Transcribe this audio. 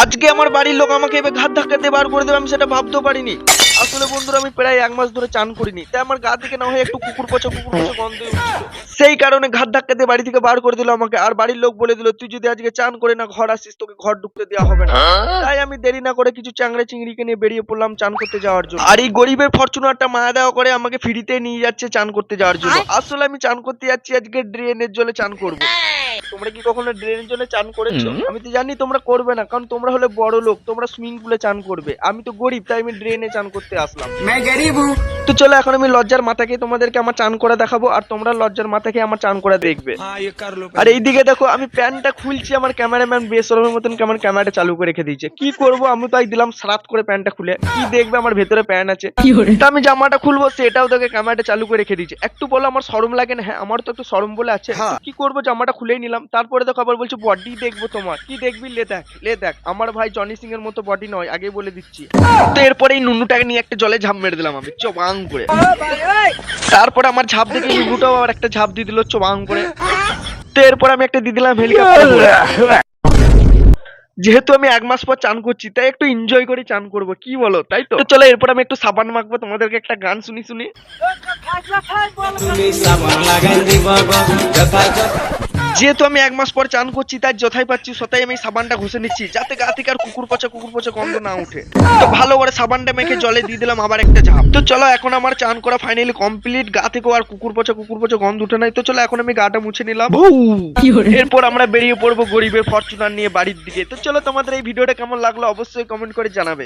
আজকে আমার বাড়ির লোক আমাকে এবার ঘাত ধাক্কা দিয়ে বার করে দেবে আমি সেটা ভাবতেও পারিনি। আসলে বন্ধুরা আমি প্রায় 1 মাস ধরে চান করিনি, তাই আমার গা থেকে না হয় একটু কুকুর পচা গন্ধ উঠছিল। সেই কারণে ঘাত ধাক্কা দিয়ে বাড়ি থেকে বার করে দিল আমাকে। আর বাড়ির লোক বলে দিল তুই যদি আজকে চান করে না ঘর আসিস তোকে ঘর ঢুকতে দেওয়া হবে না। তাই আমি দেরি না করে কিছু চাংড়ে চিংড়িকে নিয়ে বেরিয়ে পড়লাম চান করতে যাওয়ার জন্য। আর এই গরিবের ফরচুনারটা মায়া দেওয়া করে আমাকে ফ্রিতে নিয়ে যাচ্ছে চান করতে যাওয়ার জন্য। আসলে আমি চান করতে যাচ্ছি আজকে ড্রেনের জলে চান করবো। তোমরা কি কখনো ড্রেনের জলে চান করেছো? আমি তো জানি তোমরা করবে না, কারণ তোমরা হলে বড় লোক, তোমরা সুইমিং পুলে চান করবে। আমি তো গরিব, তাই আমি ড্রেনে চান করতে আসলাম। তো চলো এখন আমি লজ্জার মাথাকে তোমাদেরকে আমার চান করা দেখাবো, আর তোমরা লজ্জার মাথাকে আমার চান করা দেখবে। আর এইদিকে দেখো আমি প্যান্টটা খুলছি, আমার ক্যামেরাম্যান বেসরমের মতন আমার ক্যামেরাটা চালু করে রেখে দিয়েছে। কি করবো, আমি তাই দিলাম সারাত করে প্যান্টটা খুলে, কি দেখবে আমার ভেতরে প্যান্ট আছে। তা আমি জামাটা খুলবো, সেটাও তোকে ক্যামেরাটা চালু করে রেখে দিয়েছে। একটু বলো আমার শরম লাগে না? হ্যাঁ আমার তো একটু শরম বলে আছে। কি করবো, জামাটা খুলেই নিলাম। তারপরে দেখো আবার বলছে বডি দেখবো তোমার, কি দেখবি? লে দেখ আমার ভাই জনি সিং এর মতো বডি নয়, আগে বলে দিচ্ছি। তো এরপরে এই নুনুটাকে নিয়ে একটা জলে ঝাঁপ মেরে দিলাম আমি চবাং করে। তারপরে আমার ঝাঁপ দেখে নুনুটাও আবার একটা ঝাঁপ দিয়ে দিল চবাং করে। তো এরপর আমি একটা দিয়ে দিলাম হেলিকপ্টার। যেহেতু আমি 1 মাস পর চান করছি, তাই একটু এনজয় করে চান করবো, কি বলো? তাই তো চলো এরপর আমি একটু সাবান মাখবো, তোমাদেরকে একটা গান শুনি। যেহেতু আমি 1 মাস পর চান করছি, তাই যথাই পাচ্ছি সতাই আমি সাবানটা ঘষে নিচ্ছি, যাতে গা থেকে আর কুকুর পচা গন্ধ না উঠে। তো ভালো করে সাবানটা মেখে জলে দিয়ে দিলাম আবার একটা ঝাঁপ। তো চলো এখন আমার চান করা ফাইনালি কমপ্লিট, গা থেকে আর কুকুর পচা গন্ধ উঠে নাই। তো চলো এখন আমি গাটা মুছে নিলাম। এরপর আমরা বেরিয়ে পড়বো গরিবের ফরচুনার নিয়ে বাড়ির দিকে। তো চলো তোমাদের এই ভিডিওটা কেমন লাগলো অবশ্যই কমেন্ট করে জানাবে।